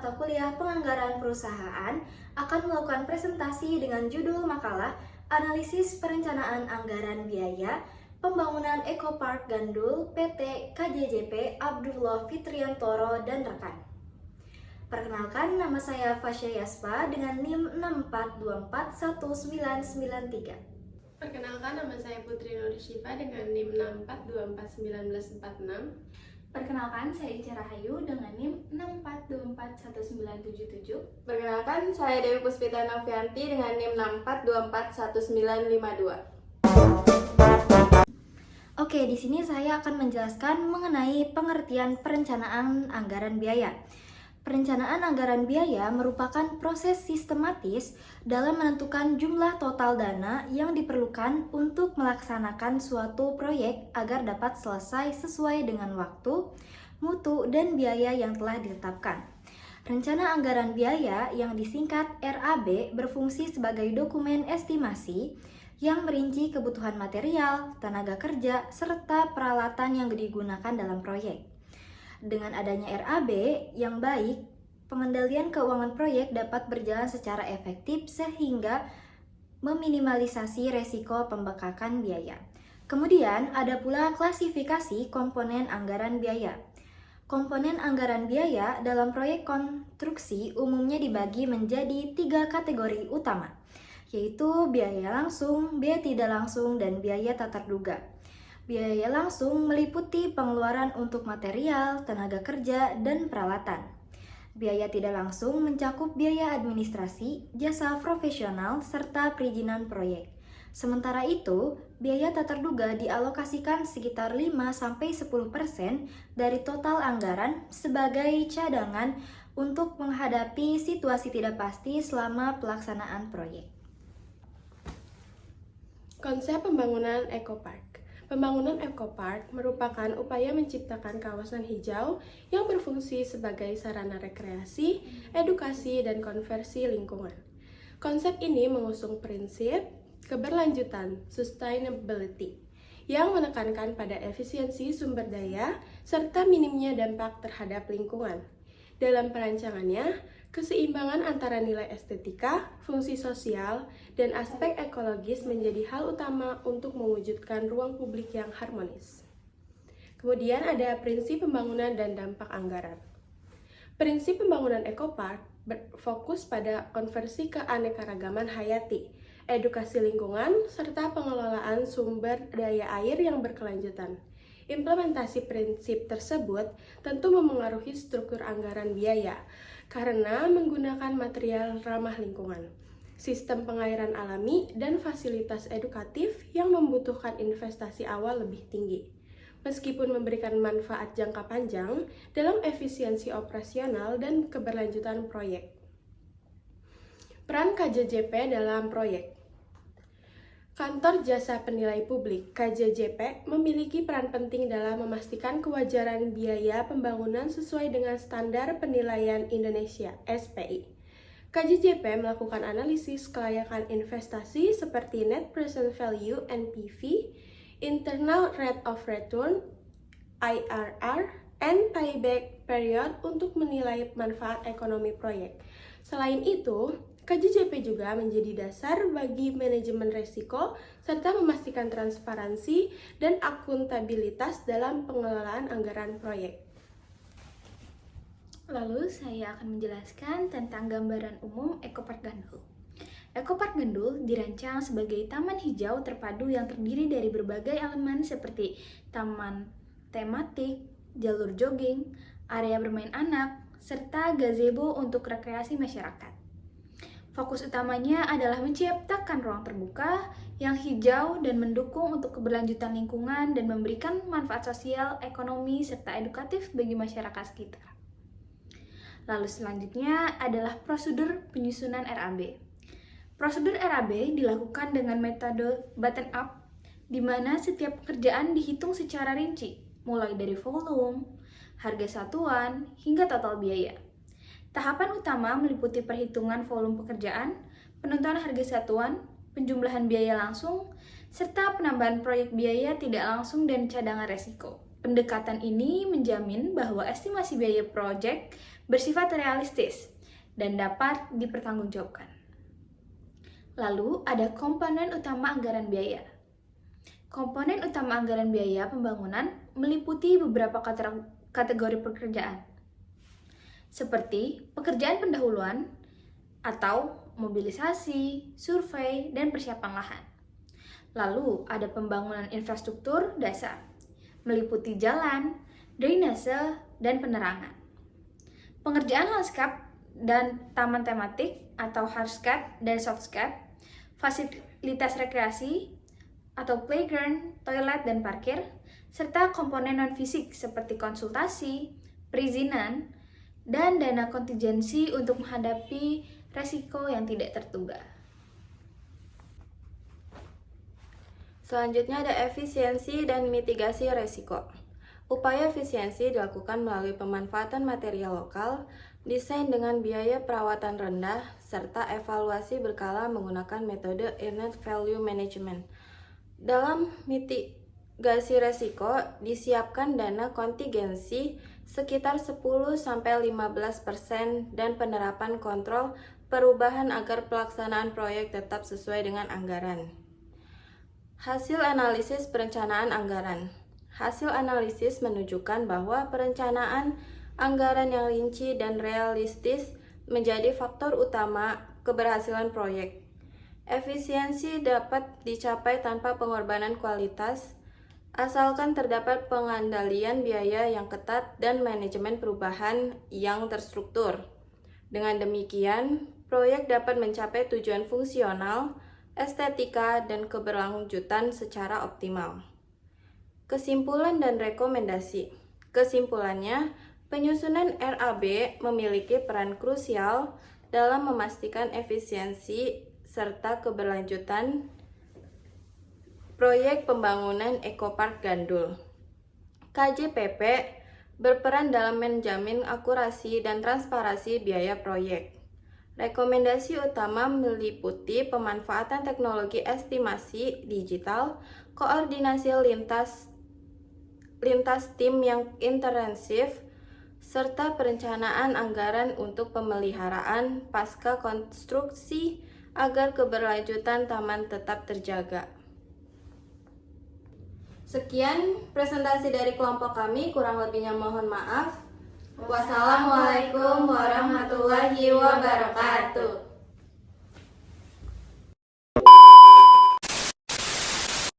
mata kuliah Penganggaran Perusahaan akan melakukan presentasi dengan judul makalah Analisis Perencanaan Anggaran Biaya Pembangunan Eco Park Gandul PT KJJP Abdullah Fitriantoro dan rekan. Perkenalkan, nama saya Fasya Yaspa dengan NIM 64241993. Perkenalkan, nama saya Putri Nur Syifa dengan NIM 64241946. Perkenalkan, saya Ica Rahayu dengan NIM 64241977. Perkenalkan, saya Dewi Puspita Novianti dengan NIM 64241952. Oke, di sini saya akan menjelaskan mengenai pengertian perencanaan anggaran biaya. Perencanaan anggaran biaya merupakan proses sistematis dalam menentukan jumlah total dana yang diperlukan untuk melaksanakan suatu proyek agar dapat selesai sesuai dengan waktu, mutu, dan biaya yang telah ditetapkan. Rencana anggaran biaya yang disingkat RAB berfungsi sebagai dokumen estimasi yang merinci kebutuhan material, tenaga kerja, serta peralatan yang digunakan dalam proyek. Dengan adanya RAB yang baik, pengendalian keuangan proyek dapat berjalan secara efektif sehingga meminimalisasi resiko pembengkakan biaya. Kemudian ada pula klasifikasi komponen anggaran biaya. Komponen anggaran biaya dalam proyek konstruksi umumnya dibagi menjadi 3 kategori utama, yaitu biaya langsung, biaya tidak langsung, dan biaya tak terduga. Biaya langsung meliputi pengeluaran untuk material, tenaga kerja, dan peralatan. Biaya tidak langsung mencakup biaya administrasi, jasa profesional, serta perizinan proyek. Sementara itu, biaya tak terduga dialokasikan sekitar 5-10% dari total anggaran sebagai cadangan untuk menghadapi situasi tidak pasti selama pelaksanaan proyek. Konsep pembangunan Eco Park. Pembangunan Eco Park merupakan upaya menciptakan kawasan hijau yang berfungsi sebagai sarana rekreasi, edukasi, dan konversi lingkungan. Konsep ini mengusung prinsip keberlanjutan (sustainability) yang menekankan pada efisiensi sumber daya serta minimnya dampak terhadap lingkungan. Dalam perancangannya, keseimbangan antara nilai estetika, fungsi sosial, dan aspek ekologis menjadi hal utama untuk mewujudkan ruang publik yang harmonis. Kemudian ada prinsip pembangunan dan dampak anggaran. Prinsip pembangunan Eco Park berfokus pada konversi keanekaragaman hayati, edukasi lingkungan, serta pengelolaan sumber daya air yang berkelanjutan. Implementasi prinsip tersebut tentu memengaruhi struktur anggaran biaya karena menggunakan material ramah lingkungan, sistem pengairan alami, dan fasilitas edukatif yang membutuhkan investasi awal lebih tinggi. Meskipun memberikan manfaat jangka panjang dalam efisiensi operasional dan keberlanjutan proyek. Peran KJJP dalam proyek. Kantor Jasa Penilai Publik (KJJP) memiliki peran penting dalam memastikan kewajaran biaya pembangunan sesuai dengan Standar Penilaian Indonesia (SPI). KJJP melakukan analisis kelayakan investasi seperti Net Present Value (NPV), Internal Rate of Return (IRR), and Payback Period untuk menilai manfaat ekonomi proyek. Selain itu, KJJP juga menjadi dasar bagi manajemen risiko serta memastikan transparansi dan akuntabilitas dalam pengelolaan anggaran proyek. Lalu saya akan menjelaskan tentang gambaran umum Eco Park Gandul. Eco Park Gandul dirancang sebagai taman hijau terpadu yang terdiri dari berbagai elemen seperti taman tematik, jalur jogging, area bermain anak, serta gazebo untuk rekreasi masyarakat. Fokus utamanya adalah menciptakan ruang terbuka yang hijau dan mendukung untuk keberlanjutan lingkungan dan memberikan manfaat sosial, ekonomi, serta edukatif bagi masyarakat sekitar. Lalu selanjutnya adalah prosedur penyusunan RAB. Prosedur RAB dilakukan dengan metode bottom up, di mana setiap pekerjaan dihitung secara rinci, mulai dari volume, harga satuan, hingga total biaya. Tahapan utama meliputi perhitungan volume pekerjaan, penentuan harga satuan, penjumlahan biaya langsung, serta penambahan proyek biaya tidak langsung dan cadangan resiko. Pendekatan ini menjamin bahwa estimasi biaya proyek bersifat realistis dan dapat dipertanggungjawabkan. Lalu ada komponen utama anggaran biaya. Komponen utama anggaran biaya pembangunan meliputi beberapa kategori pekerjaan, seperti pekerjaan pendahuluan atau mobilisasi, survei, dan persiapan lahan. Lalu ada pembangunan infrastruktur dasar, meliputi jalan, drainase, dan penerangan. Pengerjaan landscape dan taman tematik atau hardscape dan softscape, fasilitas rekreasi atau playground, toilet, dan parkir, serta komponen non-fisik seperti konsultasi, perizinan, dan dana kontingensi untuk menghadapi resiko yang tidak terduga. Selanjutnya ada efisiensi dan mitigasi resiko. Upaya efisiensi dilakukan melalui pemanfaatan material lokal, desain dengan biaya perawatan rendah, serta evaluasi berkala menggunakan metode Earned Value Management. Dalam mitigasi resiko, disiapkan dana kontingensi sekitar 10-15% dan penerapan kontrol perubahan agar pelaksanaan proyek tetap sesuai dengan anggaran. Hasil analisis perencanaan anggaran. Hasil analisis menunjukkan bahwa perencanaan anggaran yang rinci dan realistis menjadi faktor utama keberhasilan proyek. Efisiensi dapat dicapai tanpa pengorbanan kualitas, asalkan terdapat pengendalian biaya yang ketat dan manajemen perubahan yang terstruktur. Dengan demikian, proyek dapat mencapai tujuan fungsional, estetika, dan keberlanjutan secara optimal. Kesimpulan dan rekomendasi. Kesimpulannya, penyusunan RAB memiliki peran krusial dalam memastikan efisiensi serta keberlanjutan proyek pembangunan Ekopark Gandul. KJPP berperan dalam menjamin akurasi dan transparansi biaya proyek. Rekomendasi utama meliputi pemanfaatan teknologi estimasi digital, koordinasi lintas tim yang intensif, serta perencanaan anggaran untuk pemeliharaan pasca konstruksi agar keberlanjutan taman tetap terjaga. Sekian presentasi dari kelompok kami, kurang lebihnya mohon maaf. Wassalamualaikum warahmatullahi wabarakatuh.